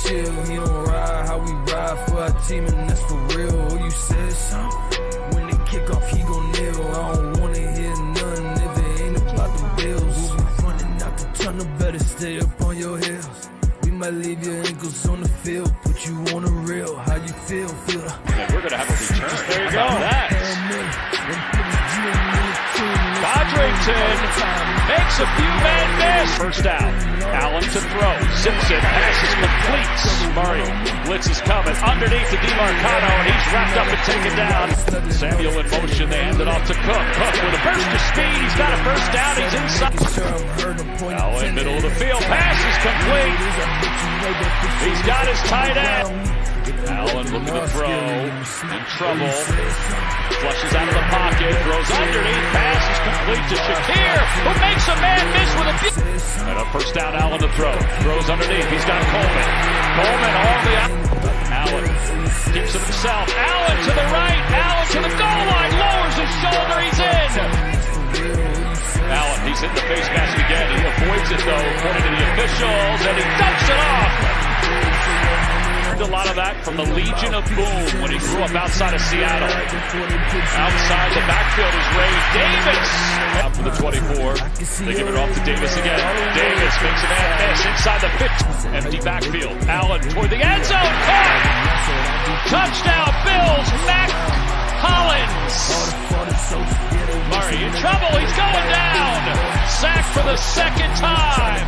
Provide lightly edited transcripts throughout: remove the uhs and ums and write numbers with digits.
chill. He don't ride how we ride for our team, and that's for real. Oh, you said something? When they kick off, he gon' kneel. I don't wanna hear nothing if it ain't about the bills. We'll be running out the tunnel, better stay up on your heels. We might leave your ankles on the field, put you on the rail. How you feel? Feel the... And we're gonna have a return. There you go. That. Bodrington makes a few men miss. First down. Allen to throw. Simpson. Pass is complete. Murray. Blitz is coming. Underneath to DeMarcano, and he's wrapped up and taken down. Samuel in motion. They hand it off to Cook. Cook with a burst of speed. He's got a first down. He's inside. Allen, middle of the field. Pass is complete. He's got his tight end. Allen looking to throw. In trouble. Flushes out of the pocket. Throws underneath. Pass is complete to Shakir, who makes a man miss with a... And a first down, Allen to throw. Throws underneath. He's got Coleman. Coleman all the... Allen keeps it himself. Allen to the right. Allen to the goal line. Lowers his shoulder. He's in. Allen, he's hit the face mask again. He avoids it, though, according to the officials, and he dumps it off. A lot of that from the Legion of Boom when he grew up outside of Seattle. Outside the backfield is Ray Davis. Out for the 24. They give it off to Davis again. Davis makes a man miss inside the 50. Empty backfield. Allen toward the end zone. Caught! Touchdown, Bills. Mac Hollins. Murray in trouble. He's going down. Sack for the second time.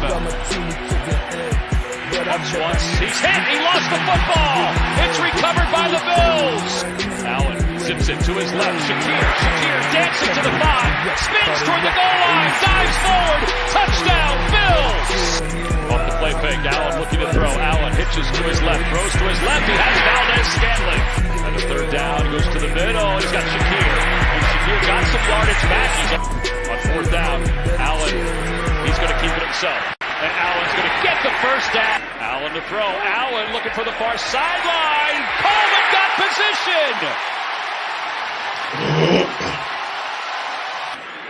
Once, he's hit, he lost the football. It's recovered by the Bills. Allen zips it to his left. Shakir dancing to the 5, spins toward the goal line, dives forward, touchdown, Bills. Off the play fake, Allen looking to throw. Allen hitches to his left, throws to his left. He has Valdez-Scantling. And the third down, goes to the middle. He's got Shakir. And Shakir got some yardage back. He's on fourth down. Allen, he's going to keep it himself. And Allen's going to get the first down. Allen to throw. Allen looking for the far sideline. Coleman got position.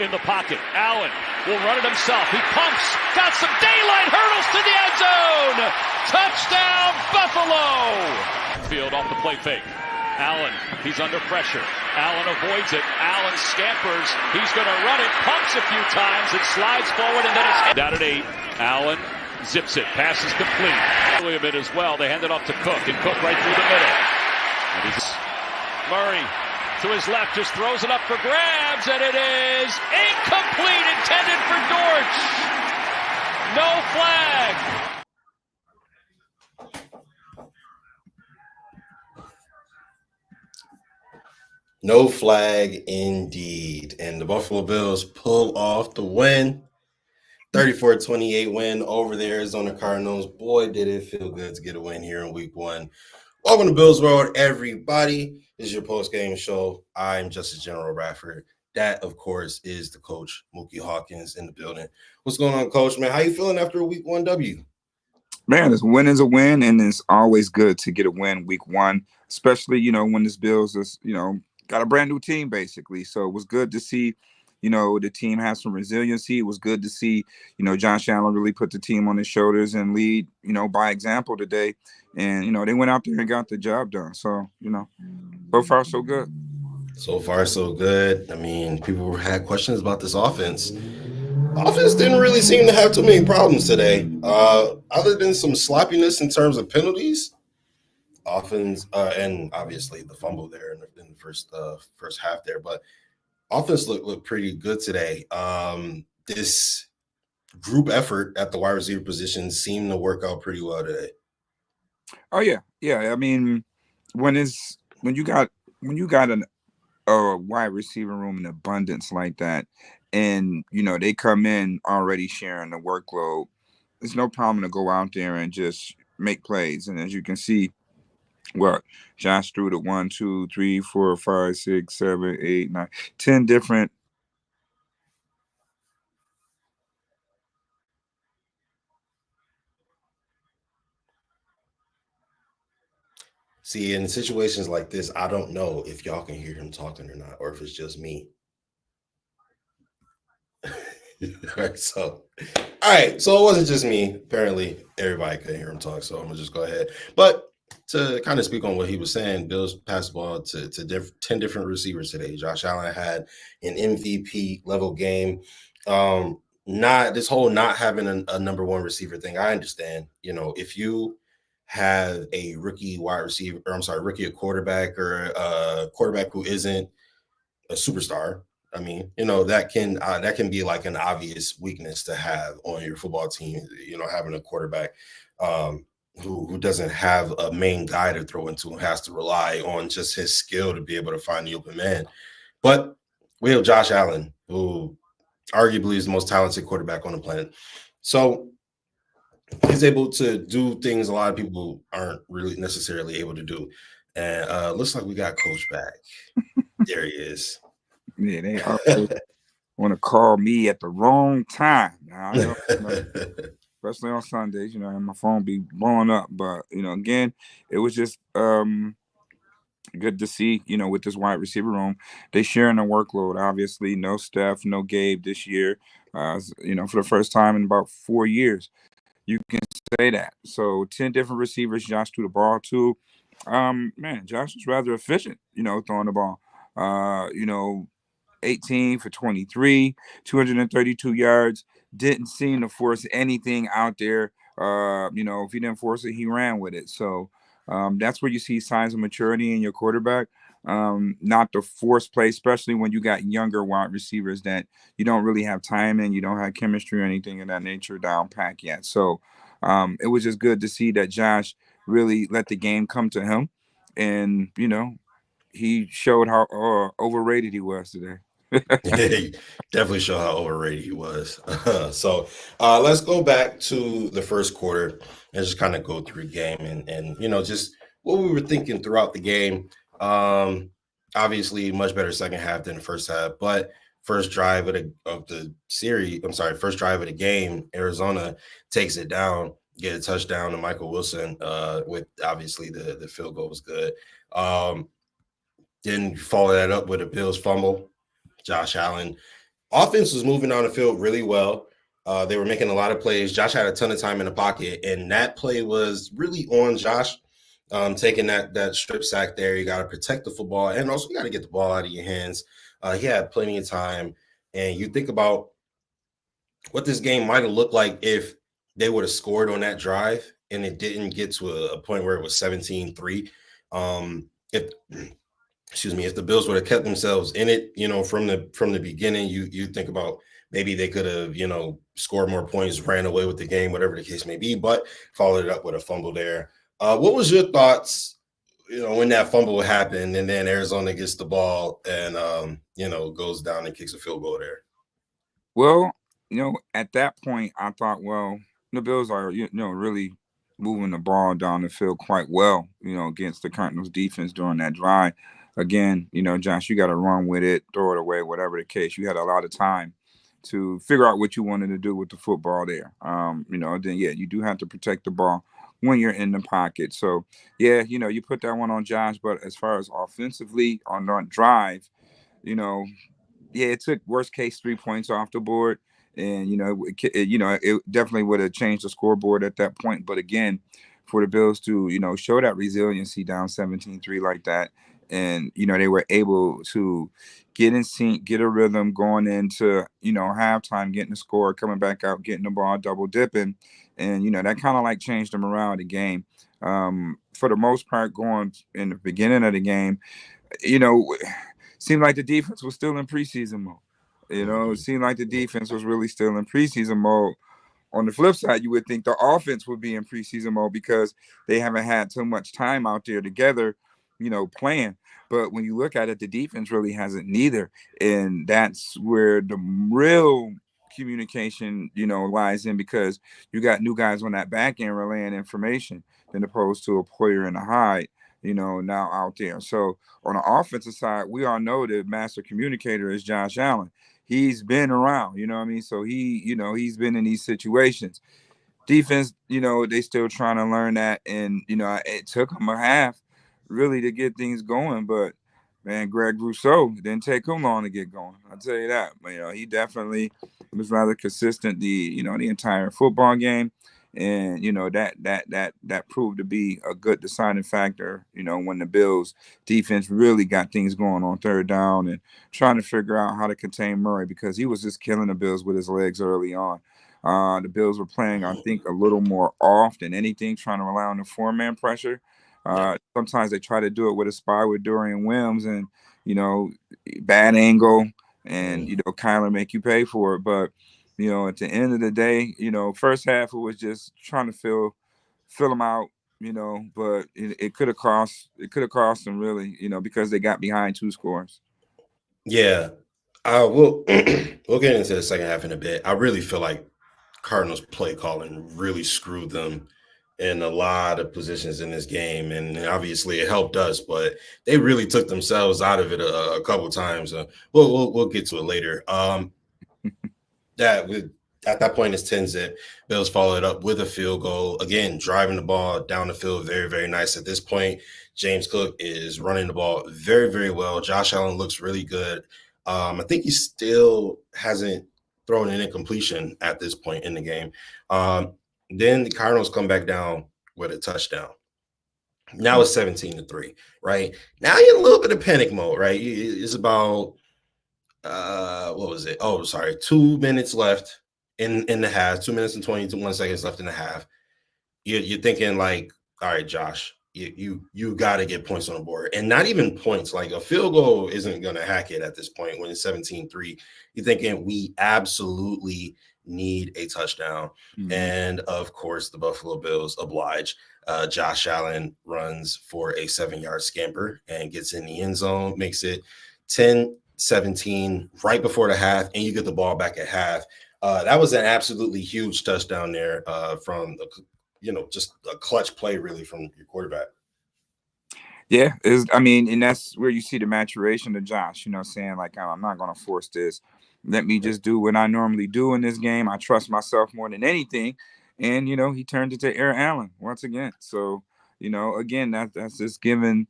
In the pocket. Allen will run it himself. He pumps. Got some daylight. Hurdles to the end zone. Touchdown, Buffalo. Field off the play fake. Allen, he's under pressure. Allen avoids it. Allen scampers. He's going to run it. Pumps a few times. It slides forward and then it's hit. Down at 8. Allen zips it. Pass is complete. A bit as well. They hand it off to Cook, and Cook right through the middle. And he's Murray to his left, just throws it up for grabs, and it is incomplete, intended for Dortch. No flag. No flag indeed. And the Buffalo Bills pull off the win. 34-28 win over the Arizona Cardinals. Boy, did it feel good to get a win here in week 1. Welcome to BillsWrld, everybody. This is your post-game show. I'm Justice General Bradford. That, of course, is the coach, Muki Hawkins, in the building. What's going on, Coach, man? How you feeling after a week 1 W? Man, this win is a win, and it's always good to get a win week 1, especially, when this Bills is, got a brand new team, basically. So it was good to see, the team has some resiliency. It was good to see, John Chandler really put the team on his shoulders and lead, by example today. And, they went out there and got the job done. So, so far, so good. So far, so good. I mean, people had questions about this offense. Offense didn't really seem to have too many problems today, other than some sloppiness in terms of penalties. Offense, and obviously the fumble there in the first half there, but offense looked pretty good today. This group effort at the wide receiver position seemed to work out pretty well today. Oh yeah. I mean, when you got a wide receiver room in abundance like that, and they come in already sharing the workload, there's no problem to go out there and just make plays. And as you can see, Josh threw to 1, 2, 3, 4, 5, 6, 7, 8, 9, 10 different. See, in situations like this, I don't know if y'all can hear him talking or not, or if it's just me. Right, so, all right. So it wasn't just me. Apparently, everybody could hear him talk. So I'm gonna just go ahead. But to kind of speak on what he was saying, Bills passed the ball to 10 different receivers today. Josh Allen had an MVP level game. Not this whole not having a number one receiver thing. I understand. You know, if you have a rookie wide receiver, or I'm sorry, rookie quarterback, or a quarterback who isn't a superstar. I mean, you know, that can be like an obvious weakness to have on your football team. You know, having a quarterback who doesn't have a main guy to throw into, has to rely on just his skill to be able to find the open man. But we have Josh Allen, who arguably is the most talented quarterback on the planet. So he's able to do things a lot of people aren't really necessarily able to do. And looks like we got Coach back. There he is. Yeah, they always want to call me at the wrong time. Now, I know, especially on Sundays, you know, and my phone be blowing up. But, you know, again, it was just good to see, you know, with this wide receiver room, they sharing the workload. Obviously, no Steph, no Gabe this year. You know, for the first time in about 4 years, you can say that. So 10 different receivers Josh threw the ball to. Man, Josh was rather efficient, you know, throwing the ball. You know, 18 for 23, 232 yards. Didn't seem to force anything out there. You know, if he didn't force it, he ran with it. So that's where you see signs of maturity in your quarterback. Not the force play, especially when you got younger wide receivers that you don't really have time and you don't have chemistry or anything of that nature down pack yet. So it was just good to see that Josh really let the game come to him. And, you know, he showed how overrated he was today. He definitely showed how overrated he was. So let's go back to the first quarter and just kind of go through the game and you know, just what we were thinking throughout the game. Obviously, much better second half than the first half, but first drive of the series, I'm sorry, first drive of the game, Arizona takes it down, get a touchdown to Michael Wilson. With obviously the field goal was good. Then follow that up with a Bills fumble. Josh Allen. Offense was moving on the field really well. They were making a lot of plays. Josh had a ton of time in the pocket, and that play was really on Josh. Taking that strip sack there, you got to protect the football, and also you got to get the ball out of your hands. He had plenty of time, and you think about what this game might have looked like if they would have scored on that drive and it didn't get to a point where it was 17-3. If if the Bills would have kept themselves in it, you know, from the beginning, you think about maybe they could have, you know, scored more points, ran away with the game, whatever the case may be, but followed it up with a fumble there. What was your thoughts, you know, when that fumble happened and then Arizona gets the ball and you know, goes down and kicks a field goal there? Well, you know, at that point, I thought, well, the Bills are, you know, really moving the ball down the field quite well, you know, against the Cardinals defense during that drive. Again, you know, Josh, you got to run with it, throw it away, whatever the case. You had a lot of time to figure out what you wanted to do with the football there. You know, then, yeah, you do have to protect the ball when you're in the pocket. So, yeah, you know, you put that one on Josh, but as far as offensively on that drive, you know, yeah, it took worst case 3 points off the board, and it definitely would have changed the scoreboard at that point. But again, for the Bills to show that resiliency down 17-3 like that, and they were able to get in sync, get a rhythm going into halftime, getting the score, coming back out, getting the ball, double dipping, and that kind of like changed the morale of the game. For the most part, going in the beginning of the game, seemed like the defense was still in preseason mode. It seemed like the defense was really still in preseason mode. On the flip side, you would think the offense would be in preseason mode because they haven't had too much time out there together, playing. But when you look at it, the defense really hasn't neither. And that's where the real communication, lies in, because you got new guys on that back end relaying information than opposed to a player in the hide, now out there. So on the offensive side, we all know the master communicator is Josh Allen. He's been around, you know what I mean? So he's been in these situations. Defense, they still trying to learn that. And, it took them a half really to get things going. But Man, Greg Rousseau didn't take him long to get going. I'll tell you that. But, he definitely was rather consistent the entire football game, and that proved to be a good deciding factor. When the Bills defense really got things going on third down and trying to figure out how to contain Murray because he was just killing the Bills with his legs early on. The Bills were playing, I think, a little more off than anything, trying to rely on the four-man pressure. Yeah. Sometimes they try to do it with a spy with Dorian Wims and, you know, bad angle and, Kyler make you pay for it. But, at the end of the day, first half it was just trying to fill them out, but it could have cost them really, because they got behind 2 scores. Yeah. We'll we'll get into the second half in a bit. I really feel like Cardinals play calling really screwed them in a lot of positions in this game, and obviously it helped us, but they really took themselves out of it a couple of times. We'll get to it later. At that point it's 10-zip. Bills followed up with a field goal. Again, driving the ball down the field, very, very nice. At this point, James Cook is running the ball very, very well. Josh Allen looks really good. I think he still hasn't thrown an incompletion at this point in the game. Then the Cardinals come back down with a touchdown. Now it's 17-3, right? Now you're in a little bit of panic mode, right? It's about what was it? Oh, sorry, 2 minutes left in the half. 2 minutes and 21 seconds left in the half. You're thinking like, all right, Josh, you got to get points on the board, and not even points. Like a field goal isn't going to hack it at this point when it's 17-3. You're thinking we absolutely need a touchdown. Mm-hmm. And of course, the Buffalo Bills oblige. Josh Allen runs for a 7-yard scamper and gets in the end zone, makes it 10-17 right before the half, and you get the ball back at half. That was an absolutely huge touchdown there from just a clutch play really from your quarterback. Yeah, and that's where you see the maturation of Josh, saying like, I'm not going to force this. Let me just do what I normally do in this game. I trust myself more than anything. And, he turned it to Aaron Allen once again. So, again, that's just giving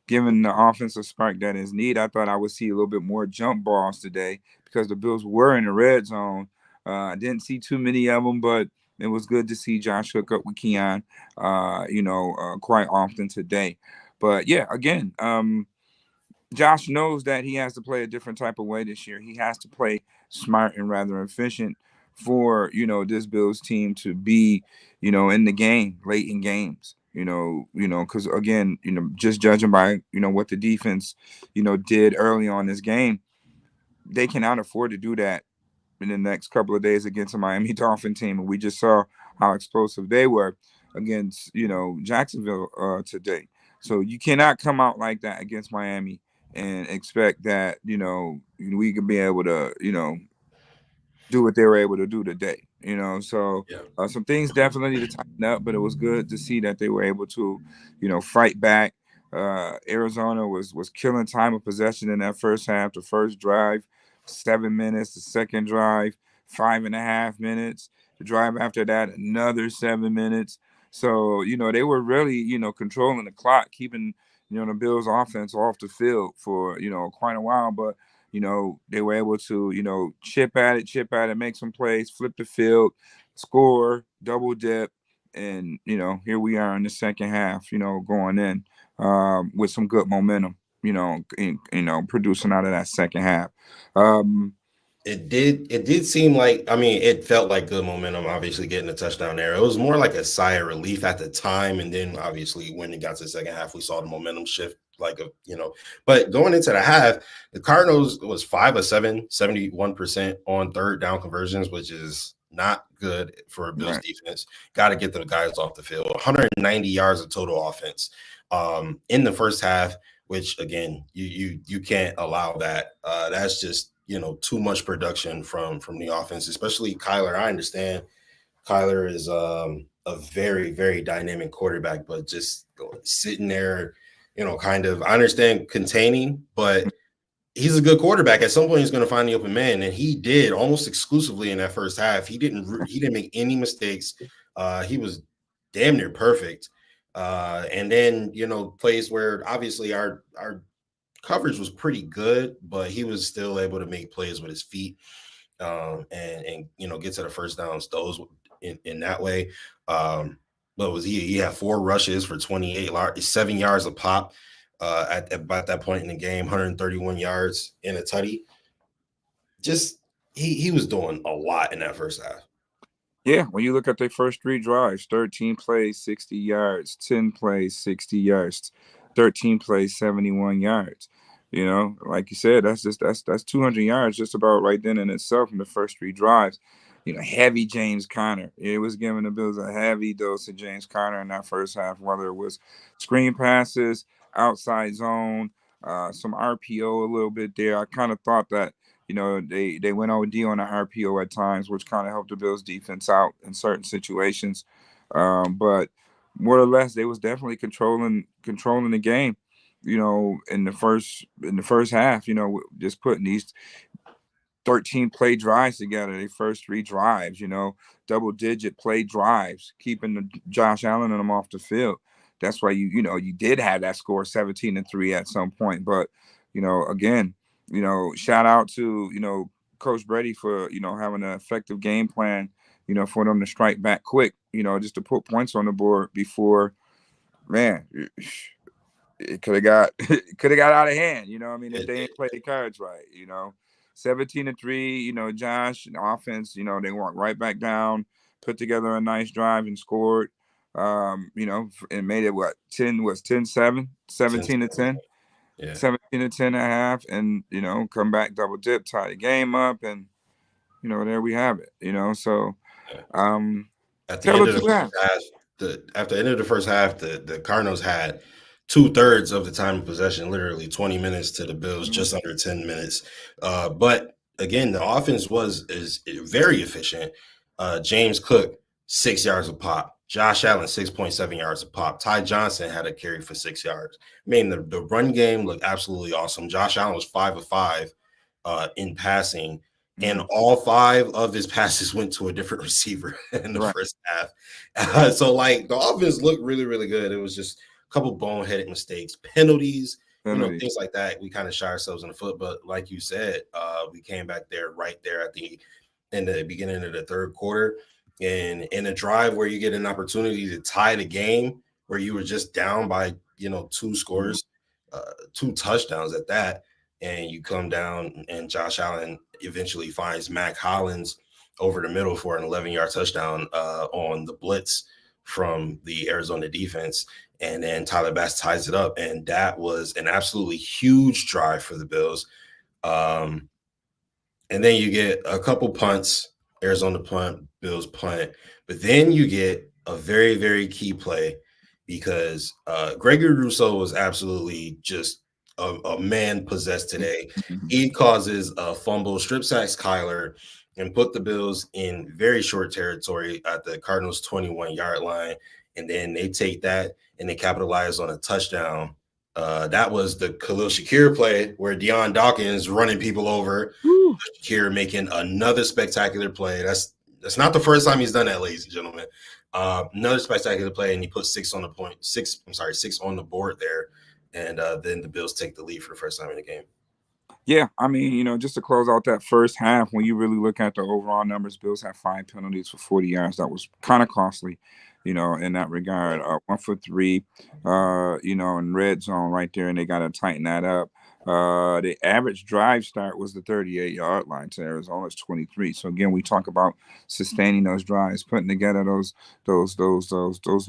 the offensive spark that is needed. I thought I would see a little bit more jump balls today because the Bills were in the red zone. I didn't see too many of them, but it was good to see Josh hook up with Keon, quite often today. But yeah, again, Josh knows that he has to play a different type of way this year. He has to play smart and rather efficient for, this Bills team to be, in the game late in games, because again, just judging by, what the defense, did early on this game, they cannot afford to do that in the next couple of days against a Miami Dolphin team. And we just saw how explosive they were against, Jacksonville today. So you cannot come out like that against Miami and expect that, we could be able to, do what they were able to do today. So some things definitely need to tighten up, but it was good to see that they were able to, fight back. Arizona was killing time of possession in that first half. The first drive, 7 minutes. The second drive, 5.5 minutes. The drive after that, another 7 minutes. So, they were really, controlling the clock, keeping, the Bills offense off the field for, quite a while. But, they were able to, chip at it, make some plays, flip the field, score, double dip. And, here we are in the second half, going in with some good momentum, producing out of that second half. It did seem like, it felt like good momentum, obviously getting a touchdown there. It was more like a sigh of relief at the time. And then obviously when it got to the second half, we saw the momentum shift but going into the half, the Cardinals was 5 of 7, 71% on third down conversions, which is not good for a Bills defense. Got to get the guys off the field. 190 yards of total offense in the first half, which again, you can't allow that. That's just, too much production from the offense, especially Kyler. I understand Kyler is a very, very dynamic quarterback, but just sitting there, kind of, I understand containing, but he's a good quarterback. At some point, he's going to find the open man, and he did almost exclusively in that first half. He didn't make any mistakes. He was damn near perfect. And then, plays where obviously our coverage was pretty good, but he was still able to make plays with his feet, and get to the first downs those in that way. But was he had 4 rushes for 7 yards a pop at about that point in the game, 131 yards in a tutty. Just he was doing a lot in that first half. Yeah, when you look at their first 3 drives, 13 plays, 60 yards, 10 plays, 60 yards, 13 plays, 71 yards. Like you said, that's 200 yards just about right then in itself in the first 3 drives. Heavy James Conner. It was giving the Bills a heavy dose of James Conner in that first half, whether it was screen passes, outside zone, some RPO a little bit there. I kind of thought that they went OD on the RPO at times, which kind of helped the Bills defense out in certain situations. But more or less, they was definitely controlling the game. In the first half, just putting these 13 play drives together, the first 3 drives, double digit play drives, keeping Josh Allen and them off the field. That's why you did have that score 17-3 at some point. But, again, shout out to, Coach Brady for, having an effective game plan, for them to strike back quick, just to put points on the board before, man, it could have got out of hand, if they ain't played the cards right, 17-3, Josh and offense, they went right back down, put together a nice drive and scored, and made it 10-7, 17-10. Yeah. 17-10 and a half, and come back double dip, tie the game up, and there we have it. So at the end of the first half, after the end of the first half, the Cardinals had 2/3 of the time of possession, literally 20 minutes to the Bills, just under 10 minutes. But again, the offense is very efficient. James Cook, 6 yards a pop. Josh Allen, 6.7 yards a pop. Ty Johnson had a carry for 6 yards. I mean, the run game looked absolutely awesome. Josh Allen was 5 of 5 in passing, and all 5 of his passes went to a different receiver in the first half. So, the offense looked really, really good. It was just a couple boneheaded mistakes, penalties, things like that. We kind of shot ourselves in the foot. But like you said, we came back right there in the beginning of the third quarter. And in a drive where you get an opportunity to tie the game, where you were just down by 2 scores, 2 touchdowns at that, and you come down and Josh Allen eventually finds Mac Hollins over the middle for an 11-yard touchdown on the blitz from the Arizona defense, and then Tyler Bass ties it up, and that was an absolutely huge drive for the Bills. And then you get a couple punts. Arizona punt, Bills punt. But then you get a very, very key play because Gregory Rousseau was absolutely just a man possessed today. He causes a fumble, strip sacks Kyler, and put the Bills in very short territory at the Cardinals' 21-yard line. And then they take that and they capitalize on a touchdown. That was the Khalil Shakir play where Deion Dawkins running people over. Shakir making another spectacular play. That's not the first time he's done that, ladies and gentlemen. Another spectacular play, and he put 6 on the board there. And then the Bills take the lead for the first time in the game. Yeah, I mean, just to close out that first half, when you really look at the overall numbers, Bills have 5 penalties for 40 yards. That was kind of costly, in that regard. 1 for 3, in red zone right there, and they got to tighten that up. The average drive start was the 38-yard line to Arizona's 23. So again, we talk about sustaining those drives, putting together those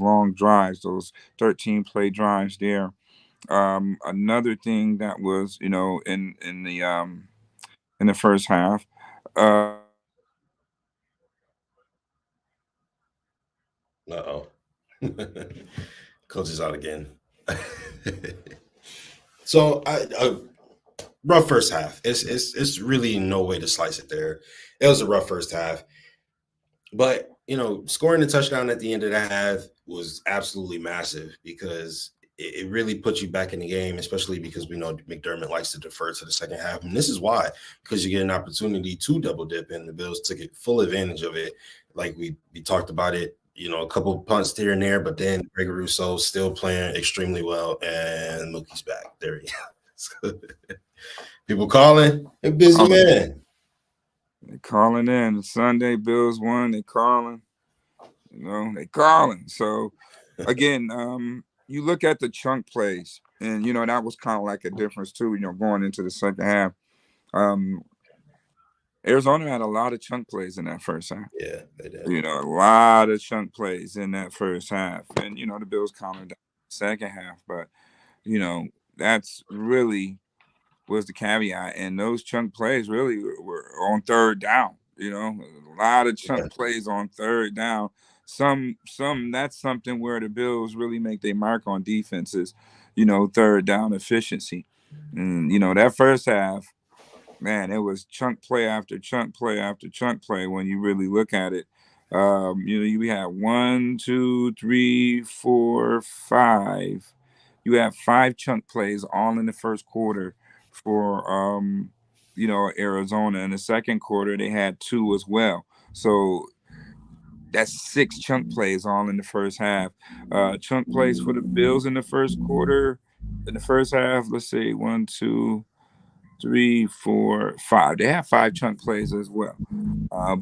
long drives, those 13 play drives there. Another thing that was, in the first half, Coach is out again. So a rough first half. It's really no way to slice it there. It was a rough first half. But, scoring a touchdown at the end of that half was absolutely massive because it really puts you back in the game, especially because we know McDermott likes to defer to the second half. And this is why, because you get an opportunity to double dip, and the Bills took full advantage of it. Like we talked about it, a couple punts here and there, but then Gregory Rousseau still playing extremely well, and Mookie's back. There he is. People calling. A busy man. They calling in. Sunday Bills won. They calling. They calling. So again, you look at the chunk plays, and that was kind of like a difference too. Going into the second half, um, Arizona had a lot of chunk plays in that first half. Yeah, they did. A lot of chunk plays in that first half, and the Bills calmed down the second half. But that's really was the caveat, and those chunk plays really were on third down. A lot of chunk plays on third down. Some that's something where the Bills really make their mark on defenses. Third down efficiency, and that first half, man, it was chunk play after chunk play after chunk play when you really look at it. We had 1, 2, 3, 4, 5. You have 5 chunk plays all in the first quarter for Arizona. In the second quarter, they had 2 as well. So that's 6 chunk plays all in the first half. Chunk plays for the Bills in the first quarter. In the first half, let's see, 1, 2, 3, 4, 5. They have 5 chunk plays as well.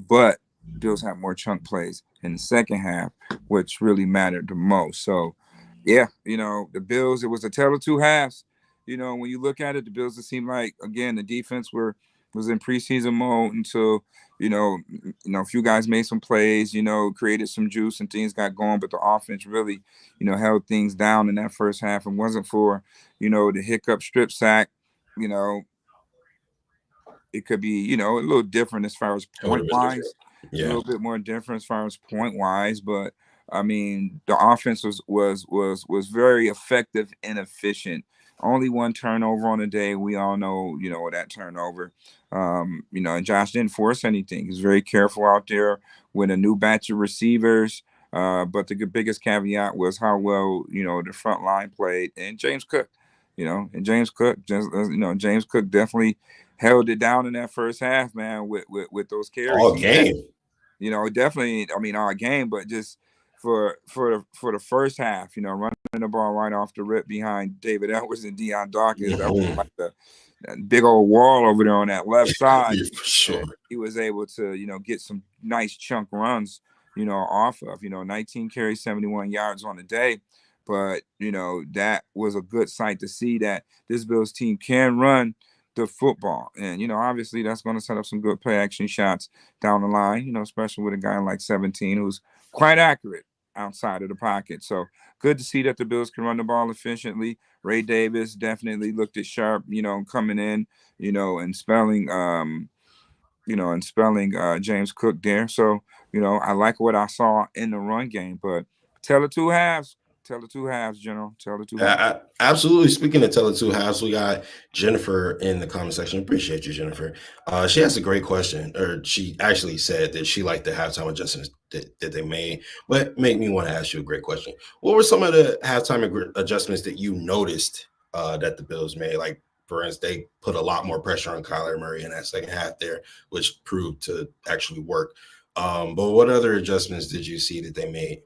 But Bills have more chunk plays in the second half, which really mattered the most. So, yeah, the Bills, it was a tale of two halves. When you look at it, the Bills, it seemed like, again, the defense was in preseason mode until, a few guys made some plays, created some juice and things got going. But the offense really, held things down in that first half. And wasn't for, the hiccup strip sack, it could be, a little different as far as point wise, a little bit more different as far as point wise. But I mean, the offense was very effective and efficient. Only 1 turnover on the day. We all know, that turnover. And Josh didn't force anything. He's very careful out there with a new batch of receivers. But the biggest caveat was how well, the front line played, and James Cook. James Cook definitely held it down in that first half, man, with those carries. All game. Definitely, all game, but just for the first half, running the ball right off the rip behind David Edwards and Deion Dawkins. That was like that big old wall over there on that left side. Yeah, for sure. He was able to, get some nice chunk runs, off of, 19 carries, 71 yards on the day. But, that was a good sight to see that this Bills team can run the football. And, obviously that's going to set up some good play action shots down the line, especially with a guy like 17 who's quite accurate outside of the pocket. So good to see that the Bills can run the ball efficiently. Ray Davis definitely looked it sharp, coming in, and spelling James Cook there. So, I like what I saw in the run game, but tell the two halves. Tell the two halves, General. Tell the two halves. Absolutely. Speaking of tell the two halves, we got Jennifer in the comment section. Appreciate you, Jennifer. She has a great question, or she actually said that she liked the halftime adjustments that they made, but make me want to ask you a great question. What were some of the halftime adjustments that you noticed that the Bills made? Like, for instance, they put a lot more pressure on Kyler Murray in that second half there, which proved to actually work. But what other adjustments did you see that they made?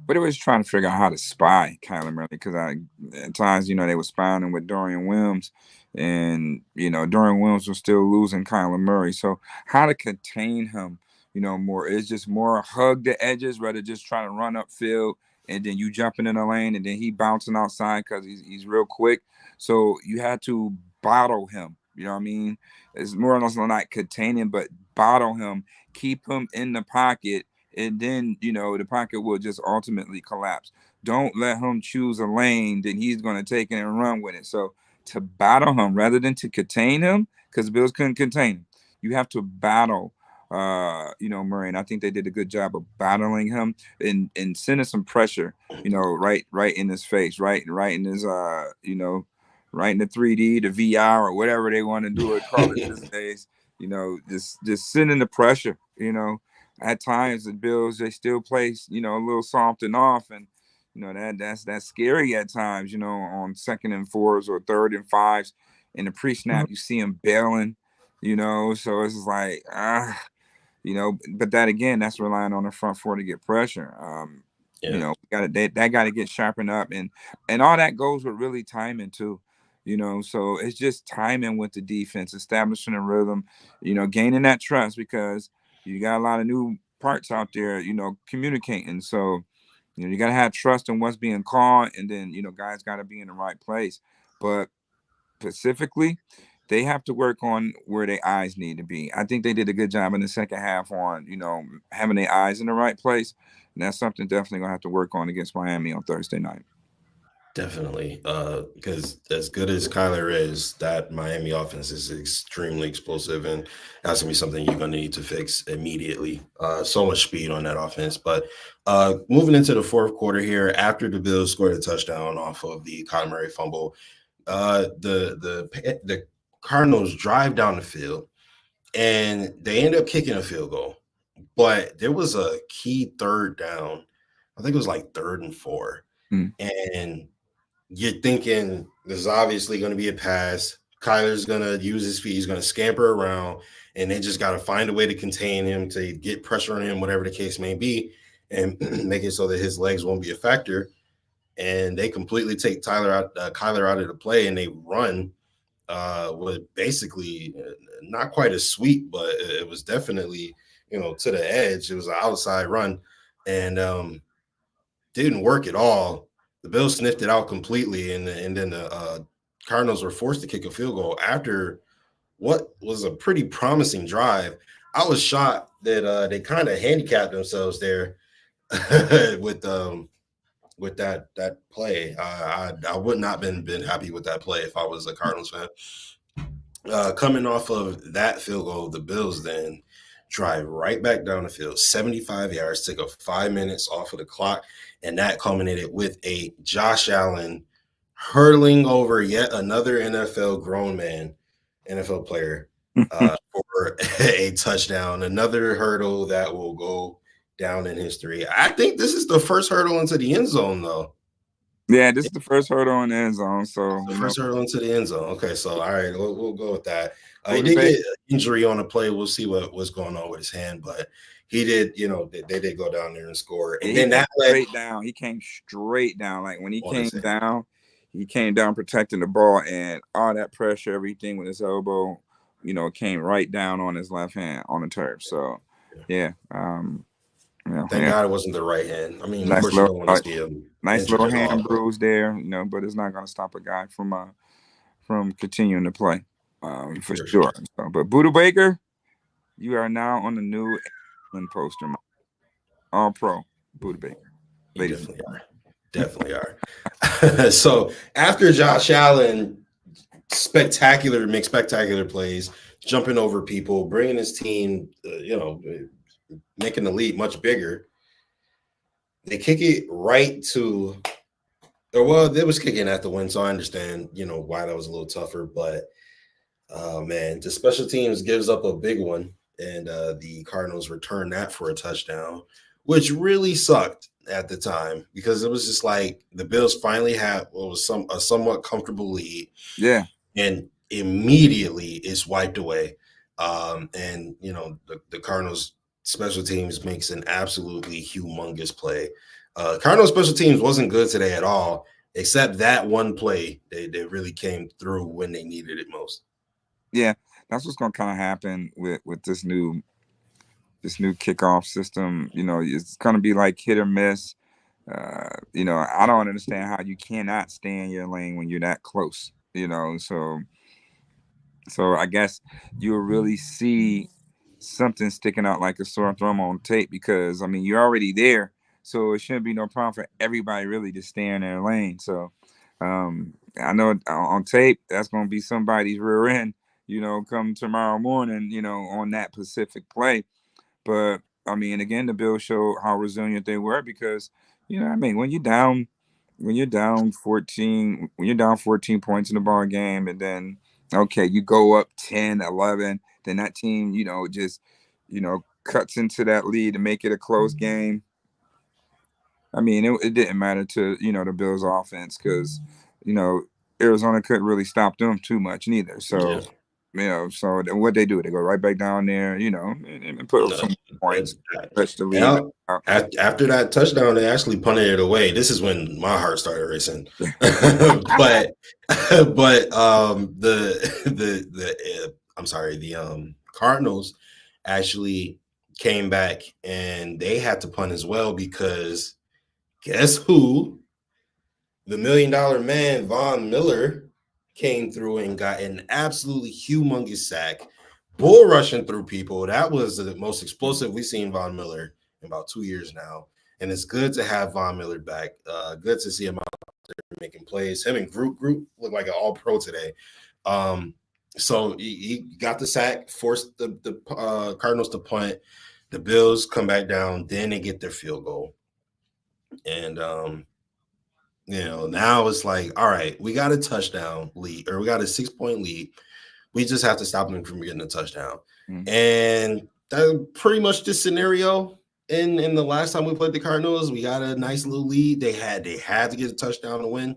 But it was trying to figure out how to spy Kyler Murray, because at times, they were spying him with Dorian Williams, and Dorian Williams was still losing Kyler Murray. So how to contain him, more. It's just more hug the edges rather just trying to run upfield, and then you jumping in the lane, and then he bouncing outside because he's real quick. So you had to bottle him. You know what I mean? It's more or less not containing, but bottle him, keep him in the pocket. And then, the pocket will just ultimately collapse. Don't let him choose a lane that he's going to take it and run with it. So to battle him rather than to contain him, because the Bills couldn't contain him, you have to battle, Murray. And I think they did a good job of battling him and sending some pressure, right in his face, right in his, right in the 3D, the VR, or whatever they want to do it, call it these days. Just sending the pressure, At times the Bills, they still play, a little soft and off, and that's scary at times, on 2nd and 4s or 3rd and 5s. In the pre-snap, you see them bailing, so it's just like but that again, that's relying on the front 4 to get pressure. That got to get sharpened up, and all that goes with really timing too. So it's just timing with the defense, establishing a rhythm, gaining that trust because you got a lot of new parts out there, communicating. So, you got to have trust in what's being called, and then, guys got to be in the right place. But specifically, they have to work on where their eyes need to be. I think they did a good job in the second half on, having their eyes in the right place. And that's something definitely going to have to work on against Miami on Thursday night. Definitely. Because as good as Kyler is, that Miami offense is extremely explosive, and that's gonna be something you're gonna need to fix immediately. So much speed on that offense. But moving into the fourth quarter here, after the Bills scored a touchdown off of the Kyler Murray fumble, the Cardinals drive down the field and they end up kicking a field goal. But there was a key third down. I think it was like 3rd and 4. And you're thinking this is obviously going to be a pass. Kyler's going to use his feet. He's going to scamper around, and they just got to find a way to contain him, to get pressure on him, whatever the case may be, and make it so that his legs won't be a factor. And they completely take Kyler out of the play, and they run with basically not quite a sweep, but it was definitely, to the edge. It was an outside run, and didn't work at all. The Bills sniffed it out completely, and then the Cardinals were forced to kick a field goal after what was a pretty promising drive. I was shocked that they kind of handicapped themselves there with that play. I would not been happy with that play if I was a Cardinals fan. Coming off of that field goal, the Bills then drive right back down the field, 75 yards, took 5 minutes off of the clock, and that culminated with a Josh Allen hurtling over yet another NFL grown man, NFL player, for a touchdown, another hurdle that will go down in history. I think this is the first hurdle into the end zone, though. Yeah, this is the first hurdle in the end zone. So the first hurdle into the end zone. Okay, so all right, we'll go with that. He did get an injury on the play. We'll see what's going on with his hand, but he did. They did go down there and score. And then that straight down. He came straight down. Like when he came down protecting the ball, and all that pressure, everything with his elbow, came right down on his left hand on the turf. So yeah. Thank God it wasn't the right hand. I mean, nice of course, you don't want to see him. Nice little hand bruise there, but it's not going to stop a guy from continuing to play, for sure. So, but Buda Baker, you are now on the new poster, All Pro Buda Baker. Definitely are. So after Josh Allen, spectacular plays, jumping over people, bringing his team, making the lead much bigger. They kick it right to, they was kicking at the win, so I understand, why that was a little tougher. But, man, the special teams gives up a big one, and the Cardinals return that for a touchdown, which really sucked at the time because it was just like the Bills finally had what was a somewhat comfortable lead. Yeah. And immediately it's wiped away. And, the Cardinals special teams makes an absolutely humongous play. Cardinals special teams wasn't good today at all, except that one play. They really came through when they needed it most. Yeah, that's what's going to kind of happen with this new kickoff system. It's going to be like hit or miss. I don't understand how you cannot stay in your lane when you're that close. So I guess you'll really see something sticking out like a sore thumb on tape because, you're already there. So it shouldn't be no problem for everybody really to stay in their lane. So I know on tape, that's going to be somebody's rear end, come tomorrow morning, on that specific play. But, again, the Bills showed how resilient they were because, when you're down 14 points in the ball game and then, okay, you go up 10, 11, then that team, just, cuts into that lead to make it a close game. It didn't matter to, the Bills offense because, Arizona couldn't really stop them too much neither. So, So then what they do, they go right back down there, and put up No, some points, stretch the lead now, out. after that touchdown, they actually punted it away. This is when my heart started racing. but I'm sorry, the Cardinals actually came back and they had to punt as well because guess who? The $1 million man, Von Miller, came through and got an absolutely humongous sack, bull rushing through people. That was the most explosive we've seen Von Miller in about 2 years now. And it's good to have Von Miller back. Good to see him out there making plays. Him and Group look like an all-pro today. So he got the sack, forced the Cardinals to punt. The Bills come back down. Then they get their field goal. And now it's like, all right, we got a touchdown lead, or we got a 6-point lead. We just have to stop them from getting a touchdown. Mm-hmm. And that's pretty much the scenario. In the last time we played the Cardinals, we got a nice little lead. They had to get a touchdown to win.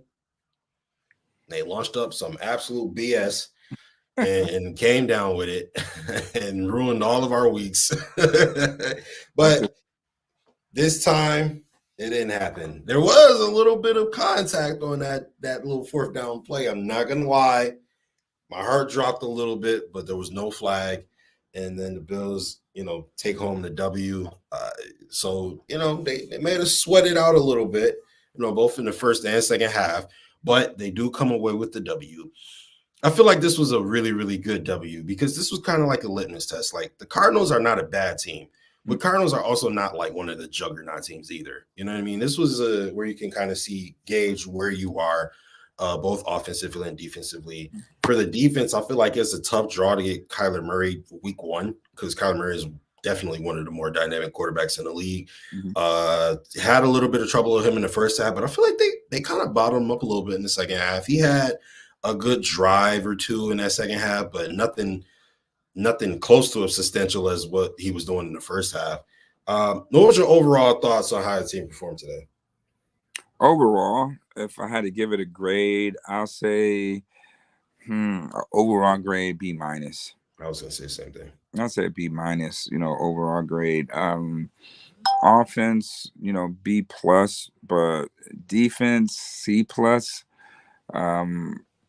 They launched up some absolute BS and came down with it and ruined all of our weeks. But this time, it didn't happen. There was a little bit of contact on that little fourth down play. I'm not going to lie. My heart dropped a little bit, but there was no flag. And then the Bills, take home the W. So, they made us sweat it out a little bit, both in the first and second half. But they do come away with the W. I feel like this was a really, really good W because this was kind of like a litmus test. Like, the Cardinals are not a bad team. But Cardinals are also not like one of the juggernaut teams either. You know what I mean? This was where you can kind of gauge where you are, both offensively and defensively. For the defense, I feel like it's a tough draw to get Kyler Murray week 1 because Kyler Murray is definitely one of the more dynamic quarterbacks in the league. Mm-hmm. Had a little bit of trouble with him in the first half, but I feel like they kind of bottomed him up a little bit in the second half. He had a good drive or two in that second half, but nothing close to as substantial as what he was doing in the first half. What was your overall thoughts on how the team performed today? Overall, if I had to give it a grade, I'll say overall grade B-. I was going to say the same thing. I'll say B-, overall grade. Offense, B+, but defense, C+.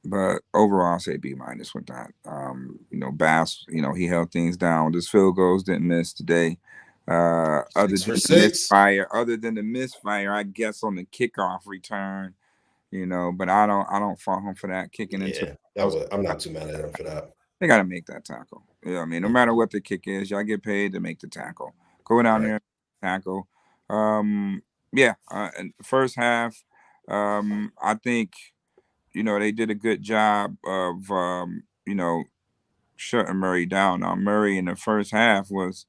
But overall, I'll say B- with that. Bass, he held things down. His field goals didn't miss today. Other than the misfire, I guess on the kickoff return, but I don't fault him for that kicking into. I'm not too mad at him for that. They got to make that tackle. No matter what the kick is, y'all get paid to make the tackle. Go down there, tackle. And first half, I think. They did a good job of, shutting Murray down. Now, Murray in the first half was,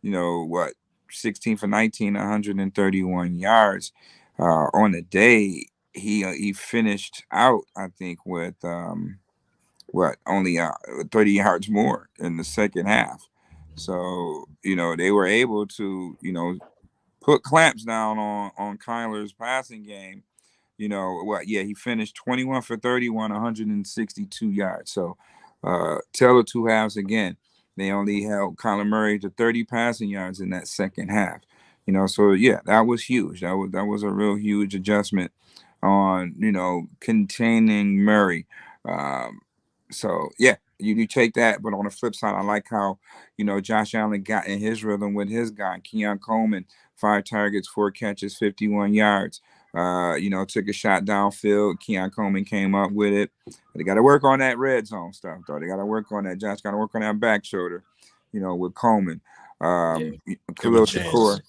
16 for 19, 131 yards. On the day, he finished out, I think, with, only 30 yards more in the second half. So, they were able to, put clamps down on Kyler's passing game. He finished 21 for 31, 162 yards. So tell the two halves again. They only held Kyler Murray to 30 passing yards in that second half. So that was huge. That was a real huge adjustment on, containing Murray. You take that, but on the flip side, I like how, Josh Allen got in his rhythm with his guy, Keon Coleman, 5 targets, 4 catches, 51 yards. Took a shot downfield. Keon Coleman came up with it. But they got to work on that red zone stuff, though. They got to work on that. Josh got to work on that back shoulder, with Coleman. Khalil Shakur,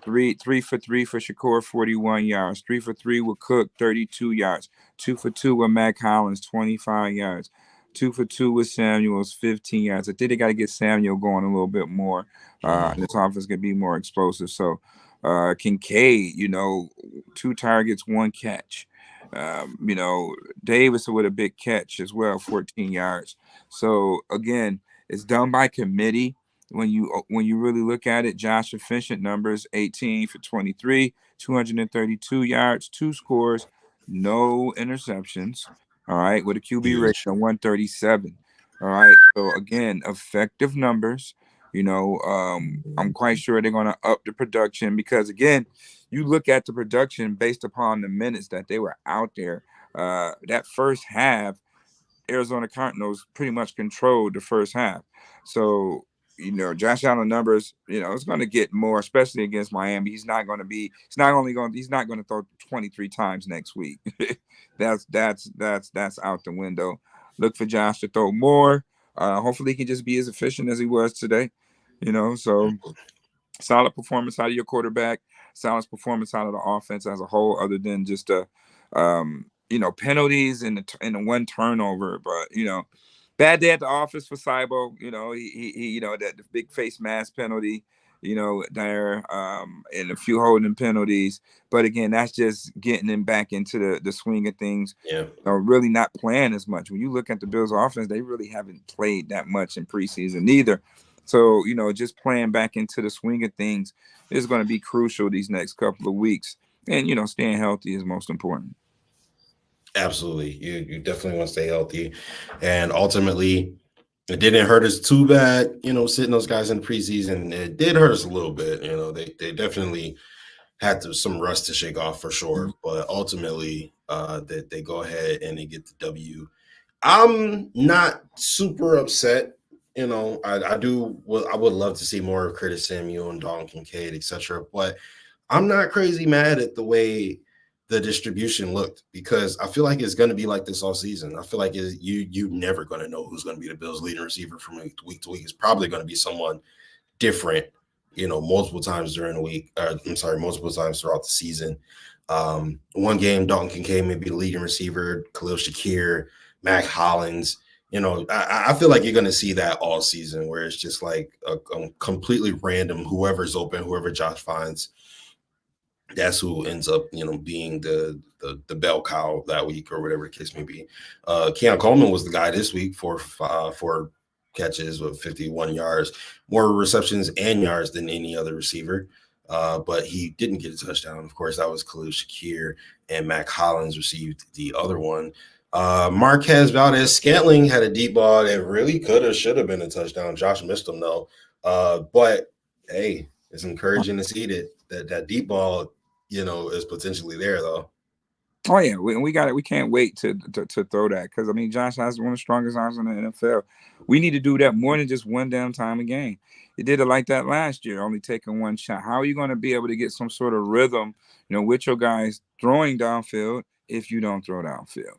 3 for 3 for Shakur, 41 yards. 3 for 3 with Cook, 32 yards. 2 for 2 with Mac Hollins, 25 yards. 2 for 2 with Samuels, 15 yards. I think they got to get Samuel going a little bit more. This offense can be more explosive. So, Kincaid, 2 targets, 1 catch. Davis with a big catch as well, 14 yards. So again, it's done by committee. When you really look at it, Josh efficient numbers, 18 for 23, 232 yards, 2 scores, no interceptions. All right, with a QB rating of 137. All right. So again, effective numbers. I'm quite sure they're going to up the production because again, you look at the production based upon the minutes that they were out there. That first half, Arizona Cardinals pretty much controlled the first half. So, Josh Allen numbers, it's going to get more, especially against Miami. He's not going to throw 23 times next week. That's out the window. Look for Josh to throw more. Hopefully he can just be as efficient as he was today. So solid performance out of your quarterback, solid performance out of the offense as a whole, other than just penalties and the one turnover. But bad day at the office for Cybo. He that the big face mask penalty. There and a few holding penalties. But again, that's just getting him back into the swing of things. Yeah. Really not playing as much. When you look at the Bills offense, they really haven't played that much in preseason either. So, just playing back into the swing of things is going to be crucial these next couple of weeks. And, staying healthy is most important. Absolutely. You definitely want to stay healthy. And ultimately, it didn't hurt us too bad, sitting those guys in the preseason. It did hurt us a little bit. They definitely had some rust to shake off for sure. But ultimately, they go ahead and they get the W. I'm not super upset. I would love to see more of Curtis Samuel and Dalton Kincaid, etc. But I'm not crazy mad at the way the distribution looked because I feel like it's going to be like this all season. I feel like you're never going to know who's going to be the Bills' leading receiver from week to week. It's probably going to be someone different, multiple times during the week. Multiple times throughout the season. One game, Dalton Kincaid may be the leading receiver, Khalil Shakir, Mac Hollins. I feel like you're going to see that all season where it's just like a completely random, whoever's open, whoever Josh finds, that's who ends up, being the bell cow that week or whatever the case may be. Keon Coleman was the guy this week for 4 catches with 51 yards, more receptions and yards than any other receiver. But he didn't get a touchdown. Of course, that was Khalil Shakir, and Mac Hollins received the other one. Marquez Valdez-Scantling had a deep ball that really should have been a touchdown. Josh missed him though. But hey, it's encouraging to see that deep ball, is potentially there though. Oh yeah, we got it. We can't wait to throw that because Josh has one of the strongest arms in the NFL. We need to do that more than just one damn time a game. He did it like that last year, only taking one shot. How are you going to be able to get some sort of rhythm, with your guys throwing downfield if you don't throw downfield?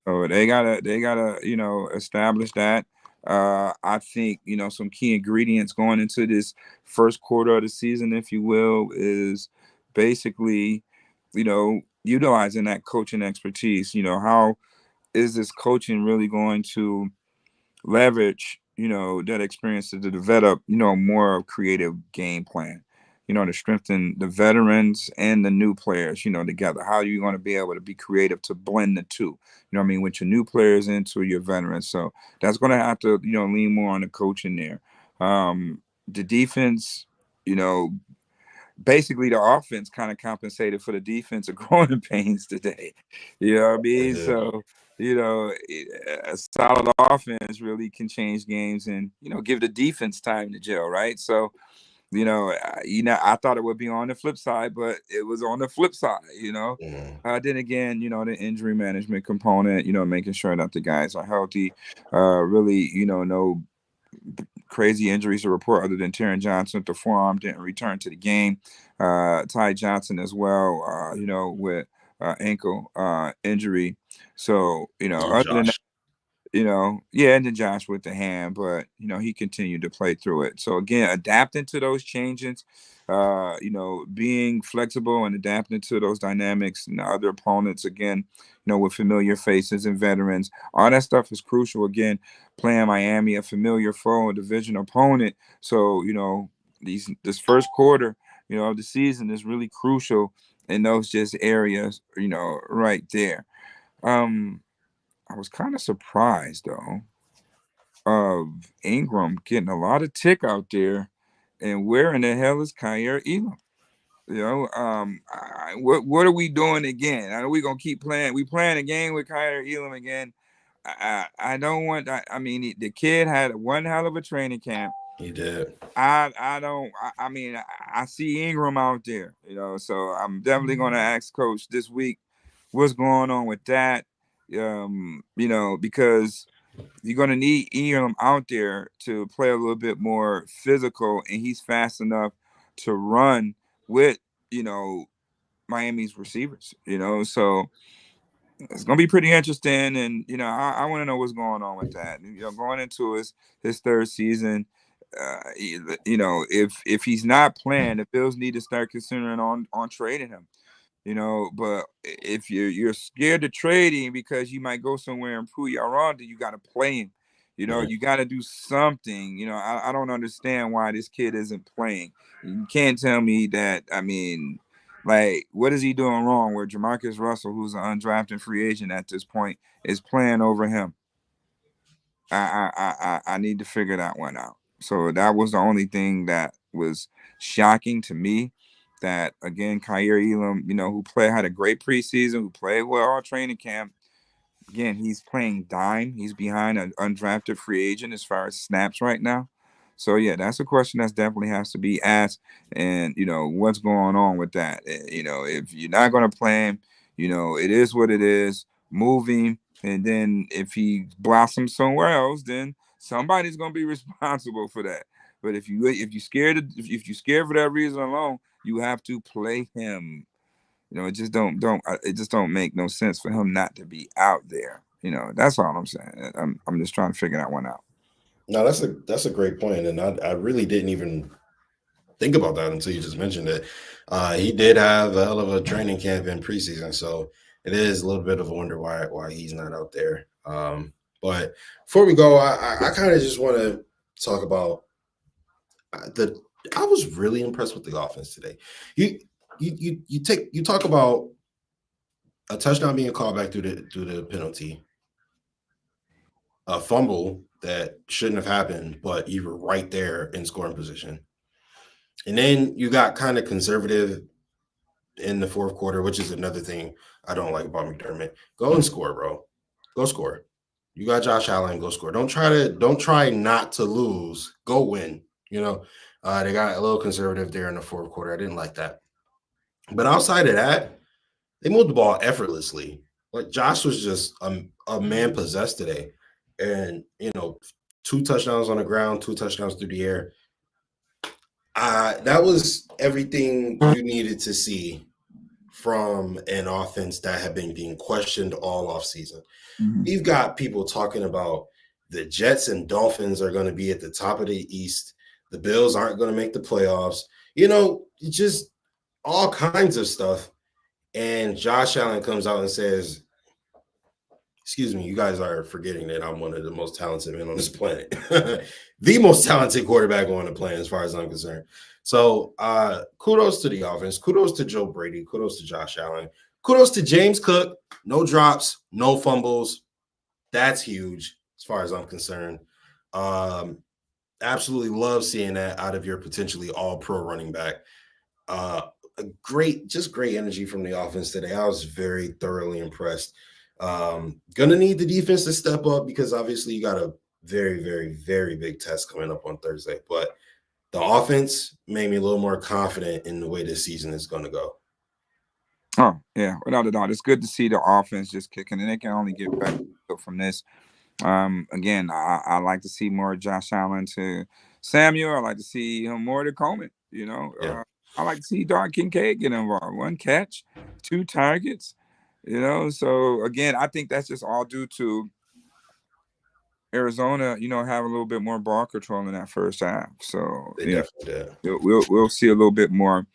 So they gotta establish that. I think some key ingredients going into this first quarter of the season, if you will, is basically utilizing that coaching expertise. How is this coaching really going to leverage that experience to develop more creative game plan, to strengthen the veterans and the new players together. How are you going to be able to be creative to blend the two, with your new players into your veterans? So that's going to have to lean more on the coaching there. The defense, basically the offense kind of compensated for the defensive growing pains today. You know what I mean? Yeah. So, a solid offense really can change games and, give the defense time to gel, right? So, I thought it would be on the flip side, but it was on the flip side, Then again, the injury management component, making sure that the guys are healthy, really, no crazy injuries to report other than Taron Johnson. The forearm didn't return to the game. Ty Johnson as well, with ankle injury. So, other than that, and then Josh with the hand, but he continued to play through it. So again, adapting to those changes, being flexible and adapting to those dynamics and other opponents, again, with familiar faces and veterans, all that stuff is crucial. Again, playing Miami, a familiar foe, a division opponent. So, this first quarter, of the season is really crucial in those just areas, right there. I was kind of surprised though of Ingram getting a lot of tick out there, and where in the hell is Kyer Elam? What are we doing again? I know we're gonna keep playing. We playing a game with Kyer Elam again. I don't want. I mean, the kid had one hell of a training camp. He did. I don't. I mean, I see Ingram out there, so I'm definitely going to ask Coach this week what's going on with that. Because you're going to need Ingram out there to play a little bit more physical, and he's fast enough to run with Miami's receivers. So it's gonna be pretty interesting, and I want to know what's going on with that. Going into his third season, if he's not playing, the Bills need to start considering on trading him. But if you're scared to trade him because you might go somewhere and prove you're wrong, then you got to play him. You got to do something. I don't understand why this kid isn't playing. You can't tell me that. I mean, like, what is he doing wrong where Jamarcus Russell, who's an undrafted free agent at this point, is playing over him? I need to figure that one out. So that was the only thing that was shocking to me. That again, Kyer Elam, who had a great preseason, who played well all training camp. Again, he's playing dime. He's behind an undrafted free agent as far as snaps right now. So yeah, that's a question that definitely has to be asked. And what's going on with that? If you're not going to play him, it is what it is. Moving, and then if he blossoms somewhere else, then somebody's going to be responsible for that. But if you're scared for that reason alone, you have to play him. It just don't make no sense for him not to be out there. That's all I'm saying. I'm just trying to figure that one out. No, that's a great point, and I really didn't even think about that until you just mentioned it. He did have a hell of a training camp in preseason, so it is a little bit of a wonder why he's not out there. But before we go, I kind of just want to talk about I was really impressed with the offense today. You talk about a touchdown being called back through the penalty, a fumble that shouldn't have happened, but you were right there in scoring position. And then you got kind of conservative in the fourth quarter, which is another thing I don't like about McDermott. Go and score, bro. Go score. You got Josh Allen, go score. Don't try not to lose. Go win. They got a little conservative there in the fourth quarter. I didn't like that. But outside of that, they moved the ball effortlessly. Like Josh was just a man possessed today. And, 2 touchdowns on the ground, 2 touchdowns through the air. That was everything you needed to see from an offense that had been being questioned all offseason. Mm-hmm. We've got people talking about the Jets and Dolphins are going to be at the top of the East. The Bills aren't going to make the playoffs. Just all kinds of stuff. And Josh Allen comes out and says, excuse me, you guys are forgetting that I'm one of the most talented men on this planet. The most talented quarterback on the planet, as far as I'm concerned. So kudos to the offense. Kudos to Joe Brady. Kudos to Josh Allen. Kudos to James Cook. No drops, no fumbles. That's huge as far as I'm concerned. Absolutely love seeing that out of your potentially all-pro running back. Great energy from the offense today. I was very thoroughly impressed. Gonna need the defense to step up because obviously you got a very, very, very big test coming up on Thursday. But the offense made me a little more confident in the way this season is going to go. Oh, yeah, without a doubt. It's good to see the offense just kicking, and they can only get better from this. Again, I like to see more Josh Allen to Samuel. I like to see him more to Coleman. Yeah. I like to see Dark Kincaid get involved. 1 catch, 2 targets. So again, I think that's just all due to Arizona, have a little bit more ball control in that first half. So they definitely did. We'll see a little bit more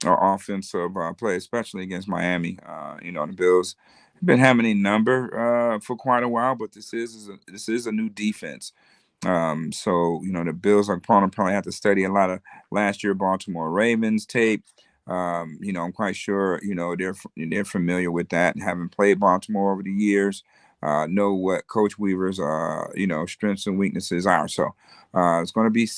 offensive play, especially against Miami. The Bills have been having a number for quite a while, but this is a new defense. So the Bills are probably have to study a lot of last year Baltimore Ravens tape. I'm quite sure they're familiar with that, having played Baltimore over the years. Know what Coach Weaver's strengths and weaknesses are. So it's going to be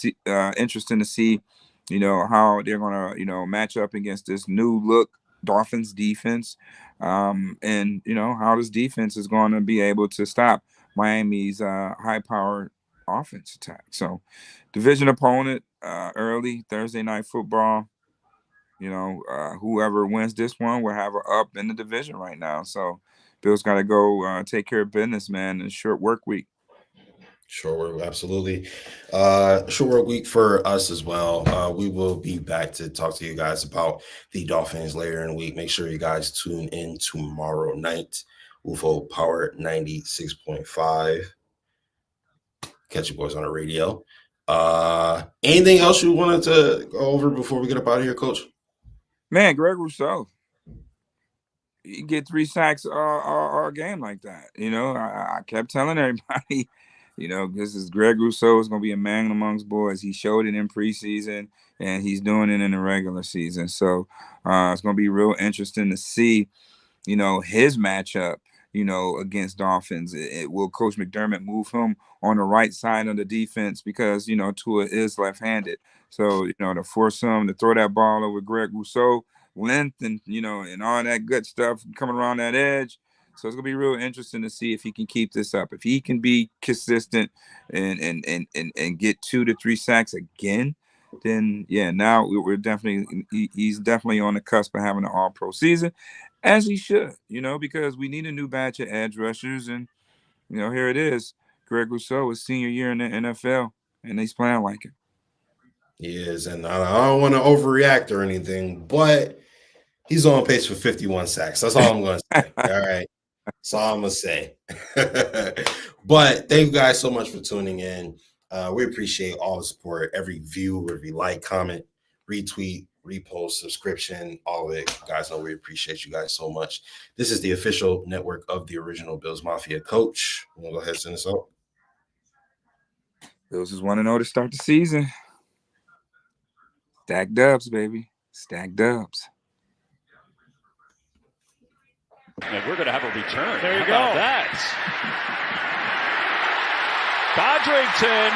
interesting to see how they're going to match up against this new look Dolphins defense, and how this defense is going to be able to stop Miami's high-powered offense attack. So, division opponent early Thursday night football. Whoever wins this one will have an up in the division right now. So, Bills got to go take care of business, man. In a short work week. Sure, absolutely. Short work week for us as well. We will be back to talk to you guys about the Dolphins later in the week. Make sure you guys tune in tomorrow night. UFO Power 96.5. Catch you boys on the radio. Anything else you wanted to go over before we get up out of here, Coach? Man, Greg Rousseau. You get 3 sacks a game like that. I kept telling everybody, this is Greg Rousseau is going to be a man amongst boys. He showed it in preseason, and he's doing it in the regular season. So it's going to be real interesting to see, his matchup, against Dolphins. Will Coach McDermott move him on the right side of the defense because, Tua is left-handed. So, to force him to throw that ball over Greg Rousseau, length and, and all that good stuff coming around that edge. So it's going to be real interesting to see if he can keep this up. If he can be consistent and get 2 to 3 sacks again, then, yeah, now he's definitely on the cusp of having an all-pro season, as he should, because we need a new batch of edge rushers. And, here it is. Greg Rousseau is senior year in the NFL, and he's playing like it. He is, and I don't want to overreact or anything, but he's on pace for 51 sacks. That's all I'm going to say. All right. That's all I'm going to say. But thank you guys so much for tuning in. We appreciate all the support, every view, every like, comment, retweet, repost, subscription, all of it. You guys know we appreciate you guys so much. This is the official network of the original Bills Mafia. Coach, you want to go ahead and send us out? Bills is 1-0 to start the season. Stack dubs, baby. Stack dubs. And we're going to have a return. There you How go. about that? Dodrington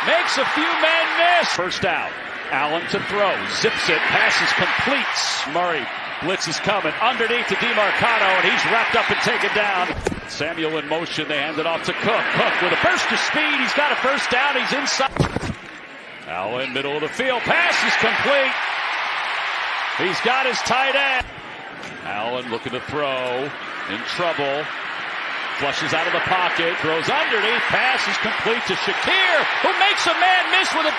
makes a few men miss. First down. Allen to throw. Zips it. Passes completes. Murray. Blitz is coming. Underneath to DeMarcano, and he's wrapped up and taken down. Samuel in motion. They hand it off to Cook. Cook with a burst of speed. He's got a first down. He's inside. Allen, middle of the field. Pass is complete. He's got his tight end. Allen looking to throw. In trouble. Flushes out of the pocket. Throws underneath. Pass is complete to Shakir, who makes a man miss with a...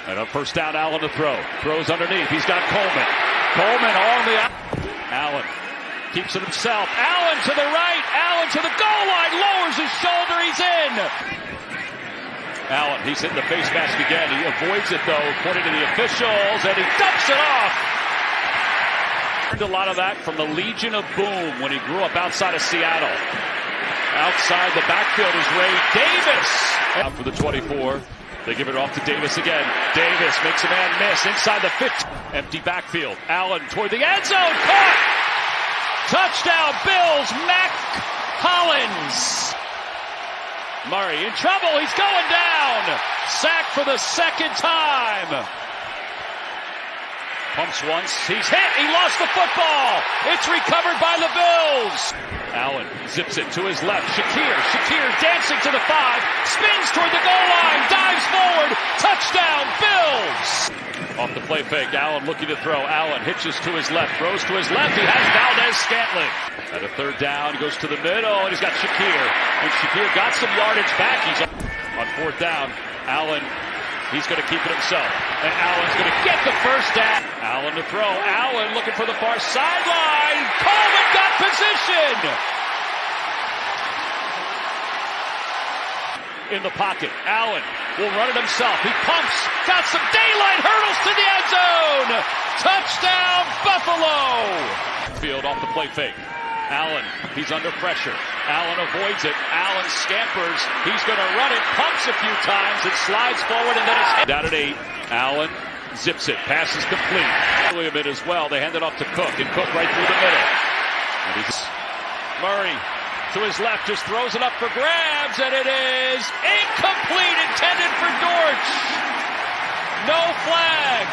And a first down, Allen to throw. Throws underneath. He's got Coleman. Coleman on the... Allen keeps it himself. Allen to the right. Allen to the goal line. Lowers his shoulder. He's in. Allen, he's hitting the face mask again. He avoids it, though, according to the officials, and he dumps it off. Learned a lot of that from the Legion of Boom when he grew up outside of Seattle. Outside the backfield is Ray Davis. Out for the 24. They give it off to Davis again. Davis makes a man miss inside the 50. Empty backfield. Allen toward the end zone. Caught! Touchdown, Bills. Mac Hollins. Murray in trouble. He's going down. Sacked for the second time. Pumps once. He's hit. He lost the football. It's recovered by the Bills. Allen zips it to his left. Shakir dancing to the 5. Spins toward the goal line. Dives forward. Touchdown, Bills. Off the play fake. Allen looking to throw. Allen hitches to his left. Throws to his left. He has Valdez-Scantling. At a third down, he goes to the middle, and he's got Shakir. And Shakir got some yardage back. He's on fourth down. Allen, he's going to keep it himself. And Allen's going to get the first down. Allen to throw. Allen looking for the far sideline. Coleman got position. In the pocket. Allen will run it himself. He pumps. Got some daylight. Hurdles to the end zone. Touchdown, Buffalo. Field off the play fake. Allen, he's under pressure. Allen avoids it. Allen scampers. He's going to run it. Pumps a few times. It slides forward and then it's hit. Down at 8. Allen zips it. Pass is complete. A bit as well. They hand it off to Cook, and Cook right through the middle. And he's Murray to his left just throws it up for grabs, and it is incomplete. Intended for Dortch. No flag.